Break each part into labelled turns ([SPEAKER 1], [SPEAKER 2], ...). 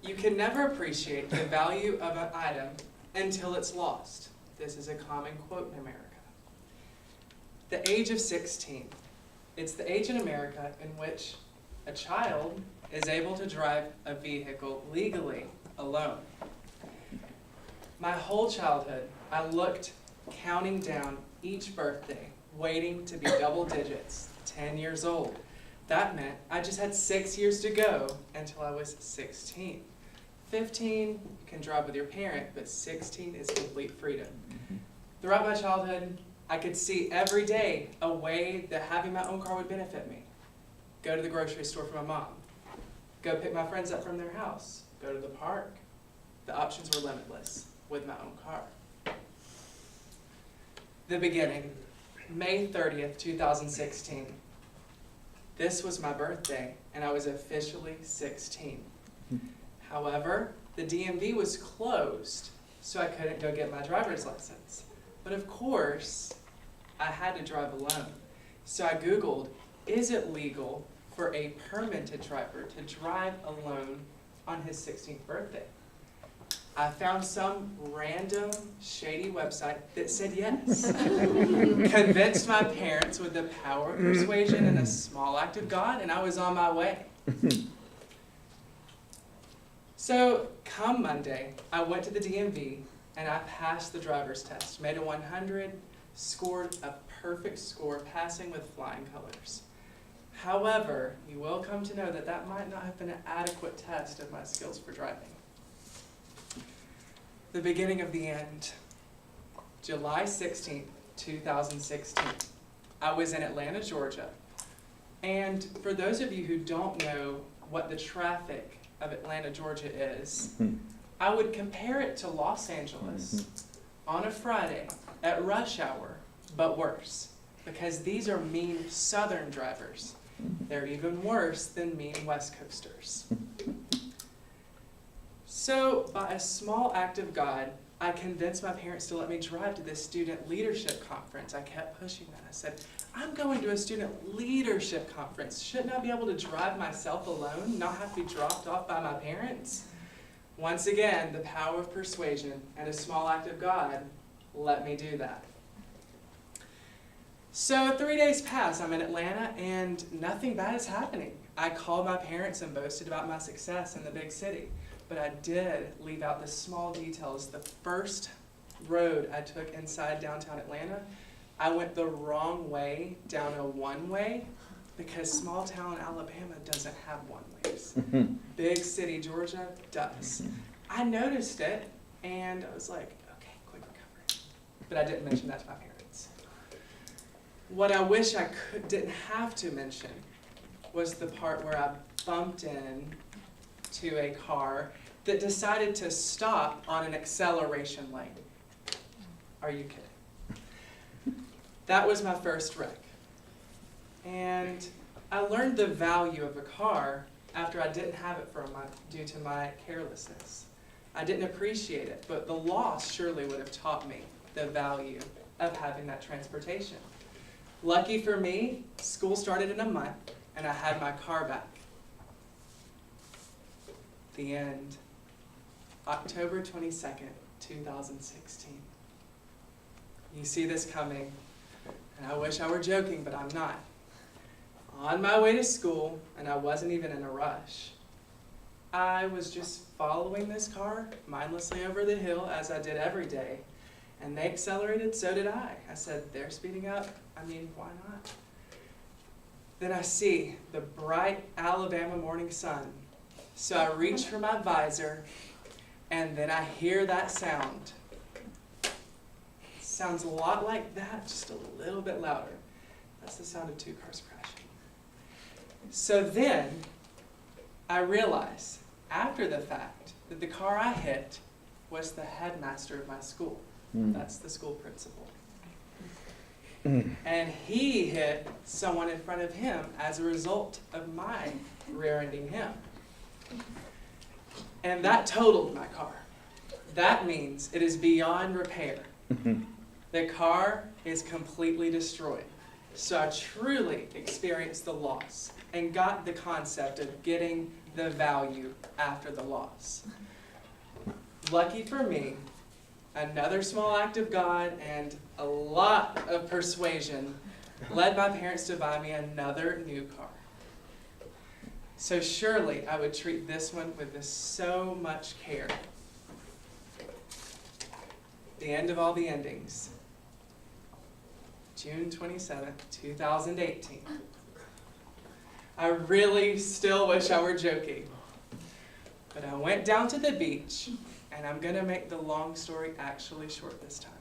[SPEAKER 1] You can never appreciate the value of an item until it's lost. This is a common quote in America. The age of 16. It's the age in America in which a child is able to drive a vehicle legally alone. My whole childhood, I looked counting down each birthday, waiting to be double digits, 10 years old. That meant I just had 6 years to go until I was 16. 15, you can drive with your parent, but 16 is complete freedom. Throughout my childhood, I could see every day a way that having my own car would benefit me. Go to the grocery store for my mom. Go pick my friends up from their house. Go to the park. The options were limitless with my own car. The beginning, May 30th, 2016. This was my birthday, and I was officially 16. However, the DMV was closed, so I couldn't go get my driver's license. But of course, I had to drive alone. So I Googled, is it legal for a permitted driver to drive alone on his 16th birthday? I found some random shady website that said yes. Convinced my parents with the power of persuasion and a small act of God, and I was on my way. So come Monday, I went to the DMV and I passed the driver's test, made a 100, scored a perfect score, passing with flying colors. However, you will come to know that that might not have been an adequate test of my skills for driving. The beginning of the end. July 16th, 2016. I was in Atlanta, Georgia. And for those of you who don't know what the traffic of Atlanta, Georgia is, I would compare it to Los Angeles on a Friday at rush hour, but worse, because these are mean Southern drivers. They're even worse than mean West Coasters. So, by a small act of God, I convinced my parents to let me drive to this student leadership conference. I kept pushing that. I said, I'm going to a student leadership conference. Shouldn't I be able to drive myself alone, not have to be dropped off by my parents? Once again, the power of persuasion and a small act of God let me do that. So 3 days pass, I'm in Atlanta, and nothing bad is happening. I called my parents and boasted about my success in the big city. But I did leave out the small details. The first road I took inside downtown Atlanta, I went the wrong way down a one-way because small town Alabama doesn't have one-ways. Big city Georgia does. I noticed it, and I was like, okay, quick recovery. But I didn't mention that to my parents. What I wish I didn't have to mention was the part where I bumped in to a car that decided to stop on an acceleration lane. Are you kidding? That was my first wreck. And I learned the value of a car after I didn't have it for a month due to my carelessness. I didn't appreciate it, but the loss surely would have taught me the value of having that transportation. Lucky for me, school started in a month, and I had my car back. The end. October 22nd, 2016. You see this coming, and I wish I were joking, but I'm not. On my way to school, and I wasn't even in a rush, I was just following this car mindlessly over the hill as I did every day, and they accelerated, so did I. I said, they're speeding up, I mean, why not? Then I see the bright Alabama morning sun. So I reach for my visor, and then I hear that sound. It sounds a lot like that, just a little bit louder. That's the sound of two cars crashing. So then I realize, after the fact, that the car I hit was the headmaster of my school. That's the school principal. And he hit someone in front of him as a result of my rear-ending him. And that totaled my car. That means it is beyond repair. The car is completely destroyed. So I truly experienced the loss and got the concept of getting the value after the loss. Lucky for me, another small act of God and a lot of persuasion led my parents to buy me another new car. So surely I would treat this one with so much care. The end of all the endings. June 27th, 2018. I really still wish I were joking. But I went down to the beach, and I'm going to make the long story actually short this time.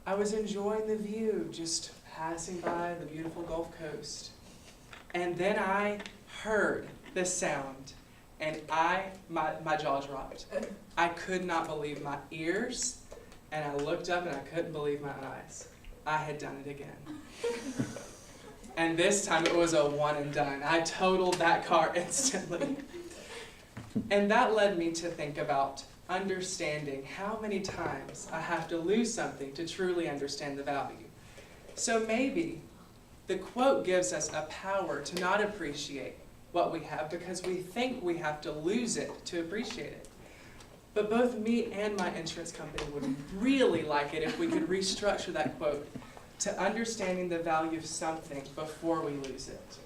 [SPEAKER 1] I was enjoying the view, just passing by the beautiful Gulf Coast. And then I heard the sound, and my jaw dropped. I could not believe my ears, and I looked up and I couldn't believe my eyes. I had done it again. And this time it was a one and done. I totaled that car instantly. And that led me to think about understanding how many times I have to lose something to truly understand the value. So maybe the quote gives us a power to not appreciate what we have because we think we have to lose it to appreciate it. But both me and my insurance company would really like it if we could restructure that quote to understanding the value of something before we lose it.